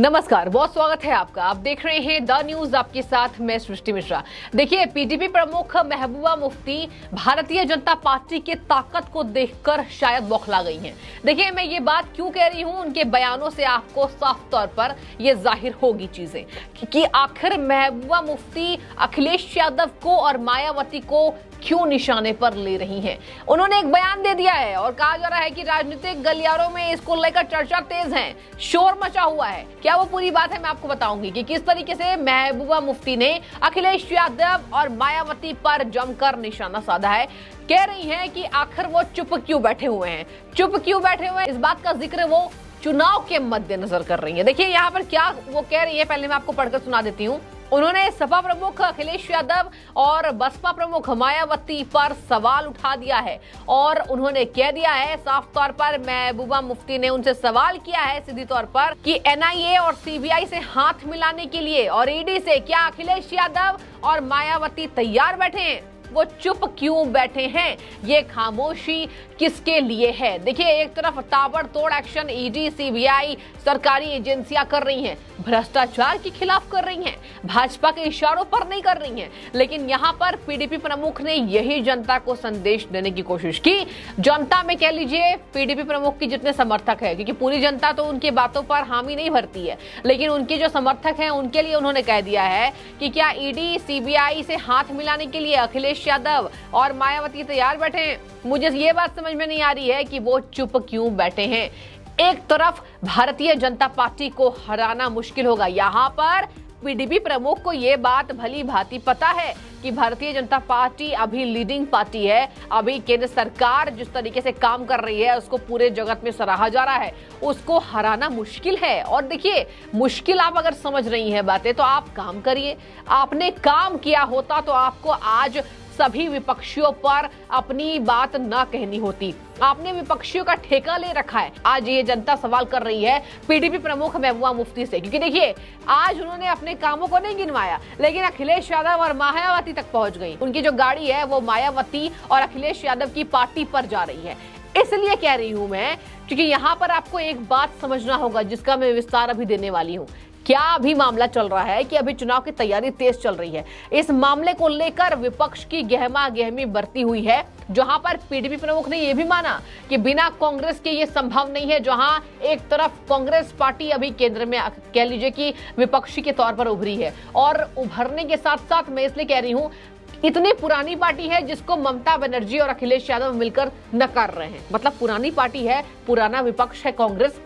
नमस्कार, बहुत स्वागत है आपका। आप देख रहे हैं द न्यूज, आपके साथ मैं सृष्टि मिश्रा। देखिए, पीडीपी प्रमुख महबूबा मुफ्ती भारतीय जनता पार्टी के ताकत को देखकर शायद बौखला गई हैं। देखिए, मैं ये बात क्यों कह रही हूं, उनके बयानों से आपको साफ तौर पर ये जाहिर होगी चीजें कि आखिर महबूबा मुफ्ती अखिलेश यादव को और मायावती को क्यों निशाने पर ले रही हैं। उन्होंने एक बयान दे दिया है और कहा जा रहा है कि राजनीतिक गलियारों में इसको लेकर चर्चा तेज है, शोर मचा हुआ है। क्या वो पूरी बात है, मैं आपको बताऊंगी कि किस तरीके से महबूबा मुफ्ती ने अखिलेश यादव और मायावती पर जमकर निशाना साधा है। कह रही हैं कि आखिर वो चुप क्यों बैठे हुए हैं, चुप क्यों बैठे हुए हैं। इस बात का जिक्र वो चुनाव के मद्देनजर कर रही है। देखिए यहाँ पर क्या वो कह रही है, पहले मैं आपको पढ़कर सुना देती हूँ। उन्होंने सपा प्रमुख अखिलेश यादव और बसपा प्रमुख मायावती पर सवाल उठा दिया है और उन्होंने कह दिया है साफ तौर पर, महबूबा मुफ्ती ने उनसे सवाल किया है सीधी तौर पर कि एनआईए और सीबीआई से हाथ मिलाने के लिए और ईडी से क्या अखिलेश यादव और मायावती तैयार बैठे हैं, वो चुप क्यों बैठे हैं, ये खामोशी किसके लिए है। देखिए, एक तरफ ताबड़तोड़ एक्शन ईडी सीबीआई सरकारी एजेंसियां कर रही हैं, भ्रष्टाचार के खिलाफ कर रही हैं, भाजपा के इशारों पर नहीं कर रही हैं, लेकिन यहाँ पर पीडीपी प्रमुख ने यही जनता को संदेश देने की कोशिश की। जनता में कह लीजिए पीडीपी प्रमुख की जितने समर्थक है, क्योंकि पूरी जनता तो उनकी बातों पर हामी नहीं भरती है, लेकिन उनके जो समर्थक हैं उनके लिए उन्होंने कह दिया है कि क्या ईडी सीबीआई से हाथ मिलाने के लिए अखिलेश यादव और मायावती तैयार बैठे हैं। मुझे ये बात समझ में नहीं आ रही है कि वो चुप क्यों बैठे हैं। एक तरफ भारतीय जनता पार्टी को हराना मुश्किल होगा, यहाँ पर पीडीपी प्रमुख को ये बात भली भांति पता है कि भारतीय जनता पार्टी अभी लीडिंग पार्टी है। अभी केंद्र सरकार जिस तरीके से काम कर रही है उसको पूरे जगत में सराहा जा रहा है, उसको हराना मुश्किल है। और देखिए, मुश्किल आप अगर समझ रही हैं बातें तो आप काम करिए। आपने काम किया होता तो आपको आज सभी विपक्षियों पर अपनी बात ना कहनी होती। आपने विपक्षियों का ठेका ले रखा है। आज ये जनता सवाल कर रही है पीडीपी प्रमुख महबूबा मुफ्ती से, क्योंकि देखिए आज उन्होंने अपने कामों को नहीं गिनवाया, लेकिन अखिलेश यादव और मायावती तक पहुंच गई। उनकी जो गाड़ी है वो मायावती और अखिलेश यादव की पार्टी पर जा रही है। इसलिए कह रही हूं मैं, क्योंकि यहाँ पर आपको एक बात समझना होगा जिसका मैं विस्तार अभी देने वाली हूँ। क्या अभी मामला चल रहा है कि अभी चुनाव की तैयारी तेज चल रही है। इस मामले को लेकर विपक्ष की गहमा गहमी बढ़ती हुई है, जहां पर पीडीपी प्रमुख ने यह भी माना कि बिना कांग्रेस के ये संभव नहीं है। जहां एक तरफ कांग्रेस पार्टी अभी केंद्र में कह लीजिए कि विपक्षी के तौर पर उभरी है, और उभरने के साथ साथ मैं इसलिए कह रही हूं, इतनी पुरानी पार्टी है जिसको ममता बनर्जी और अखिलेश यादव मिलकर नकार रहे हैं। मतलब पुरानी पार्टी है, पुराना विपक्ष है कांग्रेस।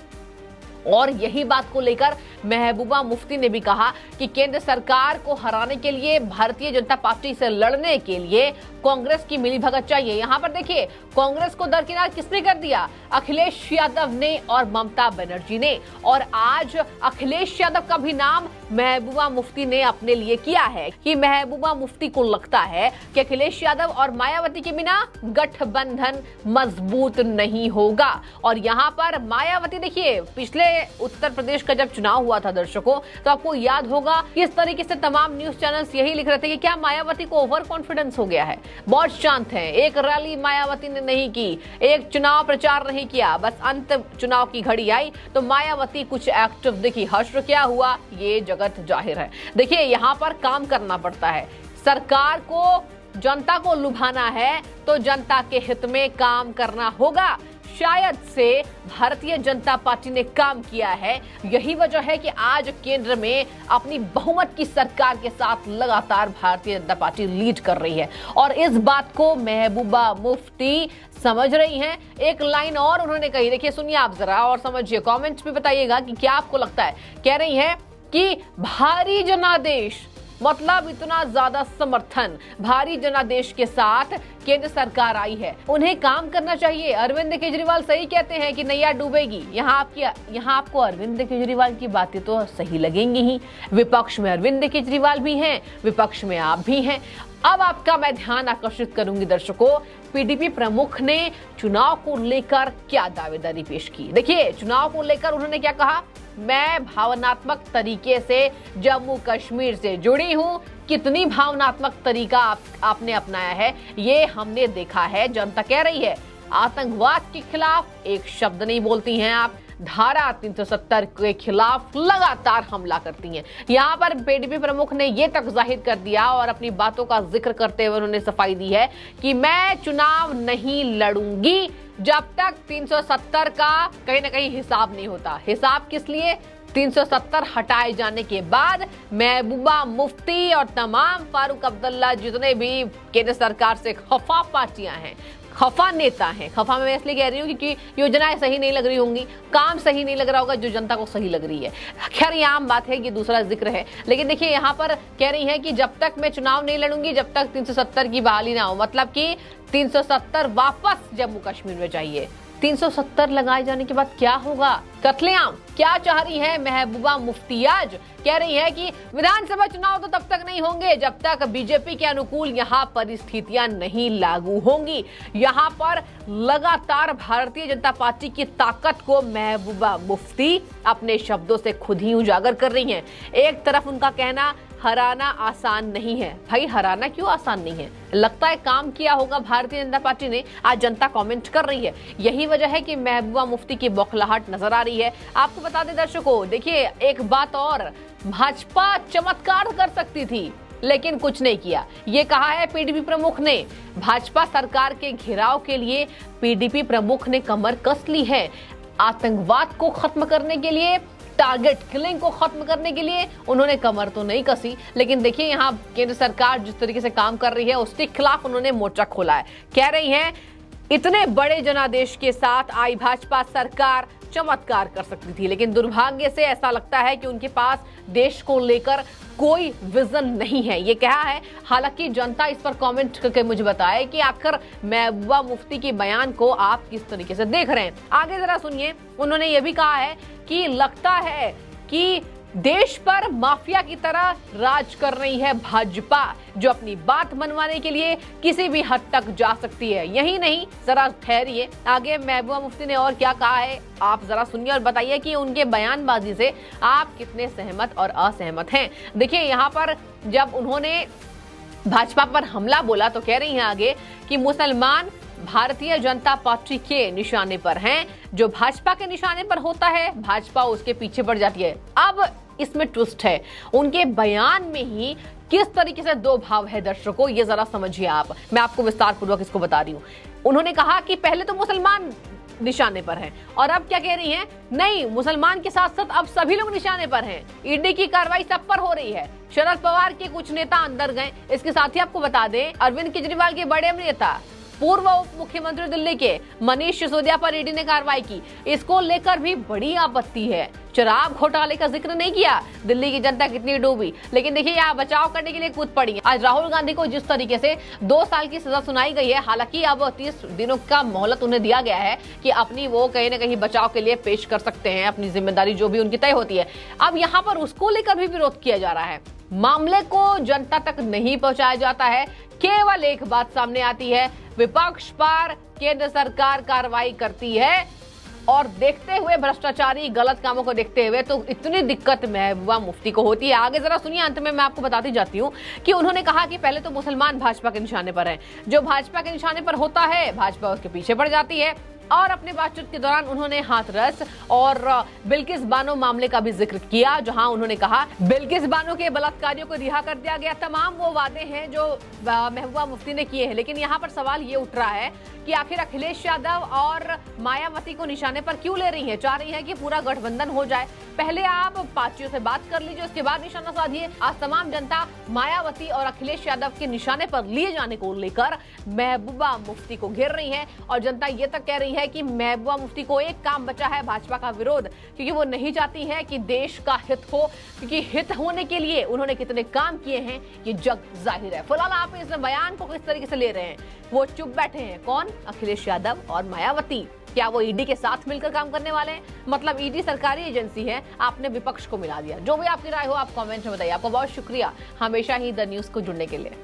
और यही बात को लेकर महबूबा मुफ्ती ने भी कहा कि केंद्र सरकार को हराने के लिए, भारतीय जनता पार्टी से लड़ने के लिए कांग्रेस की मिलीभगत चाहिए। यहाँ पर देखिए, कांग्रेस को दरकिनार किसने कर दिया? अखिलेश यादव ने और ममता बनर्जी ने। और आज अखिलेश यादव का भी नाम महबूबा मुफ्ती ने अपने लिए किया है कि महबूबा मुफ्ती को लगता है कि अखिलेश यादव और मायावती के बिना गठबंधन मजबूत नहीं होगा। और यहाँ पर मायावती, देखिए पिछले उत्तर प्रदेश का जब चुनाव हुआ था दर्शकों, तो आपको याद होगा किस तरीके से तमाम न्यूज चैनल्स यही लिख रहे थे कि क्या मायावती को ओवर कॉन्फिडेंस हो गया है, बहुत शांत है। एक रैली मायावती ने नहीं की, एक चुनाव प्रचार नहीं किया, बस अंत चुनाव की घड़ी आई तो मायावती कुछ एक्टिव दिखी। हश्र क्या हुआ ये जगत जाहिर है। देखिए, यहाँ पर काम करना पड़ता है। सरकार को जनता को लुभाना है तो जनता के हित में काम करना होगा। शायद से भारतीय जनता पार्टी ने काम किया है, यही वजह है कि आज केंद्र में अपनी बहुमत की सरकार के साथ लगातार भारतीय जनता पार्टी लीड कर रही है। और इस बात को महबूबा मुफ्ती समझ रही हैं। एक लाइन और उन्होंने कही, देखिए सुनिए आप जरा और समझिए, कमेंट्स में बताइएगा कि क्या आपको लगता है। कह रही हैं कि भारी जनादेश, मतलब इतना ज्यादा समर्थन, भारी जनादेश के साथ केंद्र सरकार आई है, उन्हें काम करना चाहिए। अरविंद केजरीवाल सही कहते हैं कि नैया डूबेगी। यहाँ आपको अरविंद केजरीवाल की बातें तो सही लगेंगी ही। विपक्ष में अरविंद केजरीवाल भी हैं, विपक्ष में आप भी हैं। अब आपका मैं ध्यान आकर्षित करूंगी दर्शकों, पीडीपी प्रमुख ने चुनाव को लेकर क्या दावेदारी पेश की। देखिए, चुनाव को लेकर उन्होंने क्या कहा, मैं भावनात्मक तरीके से जम्मू कश्मीर से जुड़ी हूं। कितनी भावनात्मक तरीका आपने अपनाया है ये हमने देखा है। जनता कह रही है आतंकवाद के खिलाफ एक शब्द नहीं बोलती हैं आप, धारा 370 के खिलाफ लगातार हमला करती हैं। यहां पर पीडीपी प्रमुख ने यह तक जाहिर कर दिया और अपनी बातों का जिक्र करते हुए उन्होंने सफाई दी है कि मैं चुनाव नहीं लड़ूंगी जब तक 370 का कहीं ना कहीं हिसाब नहीं होता। हिसाब किस लिए? 370 हटाए जाने के बाद महबूबा मुफ्ती और तमाम फारूक अब्दुल्ला जितने भी केंद्र सरकार से खफा पार्टियां हैं, खफा नेता हैं, खफा में मैं इसलिए कह रही हूँ क्योंकि योजनाएं सही नहीं लग रही होंगी, काम सही नहीं लग रहा होगा जो जनता को सही लग रही है। खैर ये आम बात है, ये दूसरा जिक्र है। लेकिन देखिए यहाँ पर कह रही है कि जब तक मैं चुनाव नहीं लड़ूंगी जब तक 370 की बहाली ना हो, मतलब कि 370 वापस जम्मू कश्मीर में चाहिए। 370 लगाए जाने के बाद क्या होगा? कत्लेआम। क्या चाह रही है महबूबा मुफ्ती? आज कह रही है कि विधानसभा चुनाव तो तब तक नहीं होंगे जब तक बीजेपी के अनुकूल यहाँ परिस्थितियां नहीं लागू होंगी। यहाँ पर लगातार भारतीय जनता पार्टी की ताकत को महबूबा मुफ्ती अपने शब्दों से खुद ही उजागर कर रही हैं। एक तरफ उनका कहना हराना आसान नहीं है। भाई हराना क्यों आसान नहीं है? लगता है काम किया होगा भारतीय जनता पार्टी ने। आज जनता कमेंट कर रही है। यही वजह है कि महबूबा मुफ्ती की बौखलाहट नजर आ रही है। आपको बता दें दर्शकों, देखिए एक बात और, भाजपा चमत्कार कर सकती थी लेकिन कुछ नहीं किया। ये कहा है पीडीपी प्रमुख ने। भाजपा सरकार के घेराव के लिए पीडीपी प्रमुख ने कमर कस ली है। आतंकवाद को खत्म करने के लिए, टारगेट किलिंग को खत्म करने के लिए उन्होंने कमर तो नहीं कसी, लेकिन देखिए यहाँ केंद्र सरकार जिस तरीके से काम कर रही है उसके खिलाफ उन्होंने मोर्चा खोला है। कह रही हैं इतने बड़े जनादेश के साथ आई भाजपा सरकार चमत्कार कर सकती थी, लेकिन दुर्भाग्य से ऐसा लगता है कि उनके पास देश को लेकर कोई विजन नहीं है, ये कहा है। हालांकि जनता इस पर कमेंट करके मुझे बताए कि आखिर महबूबा मुफ्ती के बयान को आप किस तरीके से देख रहे हैं। आगे जरा सुनिए, उन्होंने ये भी कहा है कि लगता है कि देश पर माफिया की तरह राज कर रही है भाजपा, जो अपनी बात मनवाने के लिए किसी भी हद तक जा सकती है। यही नहीं, जरा ठहरिए, आगे महबूबा मुफ्ती ने और क्या कहा है आप जरा सुनिए और बताइए कि उनके बयानबाजी से आप कितने सहमत और असहमत हैं। देखिए यहाँ पर जब उन्होंने भाजपा पर हमला बोला तो कह रही हैं आगे कि मुसलमान भारतीय जनता पार्टी के निशाने पर हैं। जो भाजपा के निशाने पर होता है भाजपा उसके पीछे पड़ जाती है। अब इसमें ट्विस्ट है, उनके बयान में ही किस तरीके से दो भाव है दर्शकों, ये जरा समझिए आप। मैं आपको विस्तार पूर्वक इसको बता रही हूँ। उन्होंने कहा कि पहले तो मुसलमान निशाने पर हैं और अब क्या कह रही हैं, नहीं मुसलमान के साथ साथ अब सभी लोग निशाने पर हैं। ईडी की कार्रवाई सब पर हो रही है। शरद पवार के कुछ नेता अंदर गए। इसके साथ ही आपको बता दें अरविंद केजरीवाल के बड़े नेता पूर्व उप मुख्यमंत्री दिल्ली के मनीष सिसोदिया पर ईडी ने कार्रवाई की। इसको लेकर भी बड़ी आपत्ति है। शराब घोटाले का जिक्र नहीं किया, दिल्ली की जनता कितनी डूबी, लेकिन देखिए यहाँ बचाव करने के लिए कूद पड़ी। आज राहुल गांधी को जिस तरीके से 2 साल की सजा सुनाई गई है, हालांकि अब 30 दिनों का मोहलत उन्हें दिया गया है कि अपनी वो कहीं ना कहीं बचाव के लिए पेश कर सकते हैं, अपनी जिम्मेदारी जो भी उनकी तय होती है। अब यहाँ पर उसको लेकर भी विरोध किया जा रहा है। मामले को जनता तक नहीं पहुंचाया जाता है। केवल एक बात सामने आती है, विपक्ष पर केंद्र सरकार कार्रवाई करती है और देखते हुए भ्रष्टाचारी गलत कामों को देखते हुए तो इतनी दिक्कत महबूबा मुफ्ती को होती है। आगे जरा सुनिए, अंत में मैं आपको बताती जाती हूँ कि उन्होंने कहा कि पहले तो मुसलमान भाजपा के निशाने पर हैं। जो भाजपा के निशाने पर होता है भाजपा उसके पीछे पड़ जाती है। और अपने बातचीत के दौरान उन्होंने हाथरस और बिल्किस बानो मामले का भी जिक्र किया, जहां उन्होंने कहा बिल्किस बानो के बलात्कारियों को रिहा कर दिया गया। तमाम वो वादे हैं जो महबूबा मुफ्ती ने किए हैं, लेकिन यहाँ पर सवाल ये उठ रहा है कि आखिर अखिलेश यादव और मायावती को निशाने पर क्यों ले रही है? चाह रही है कि पूरा गठबंधन हो जाए। पहले आप पार्टियों से बात कर लीजिए, उसके बाद निशाना साधिए। आज तमाम जनता मायावती और अखिलेश यादव के निशाने पर लिए जाने को लेकर महबूबा मुफ्ती को घेर रही है और जनता ये तक कह रही है कि महबूबा मुफ्ती को एक काम बचा है, भाजपा का विरोध, क्योंकि वो नहीं चाहती है कि देश का हित हो, क्योंकि हित होने के लिए उन्होंने कितने काम किए हैं ये जग जाहिर है। फिलहाल आप इस बयान को किस तरीके से ले रहे हैं? वो चुप बैठे हैं, कौन? अखिलेश यादव और मायावती। क्या वो ईडी के साथ मिलकर काम करने वाले हैं? मतलब ईडी सरकारी एजेंसी है, आपने विपक्ष को मिला दिया। जो भी आपकी राय हो आप कमेंट में बताइए। आपका बहुत शुक्रिया हमेशा ही द न्यूज़ को जुड़ने के लिए।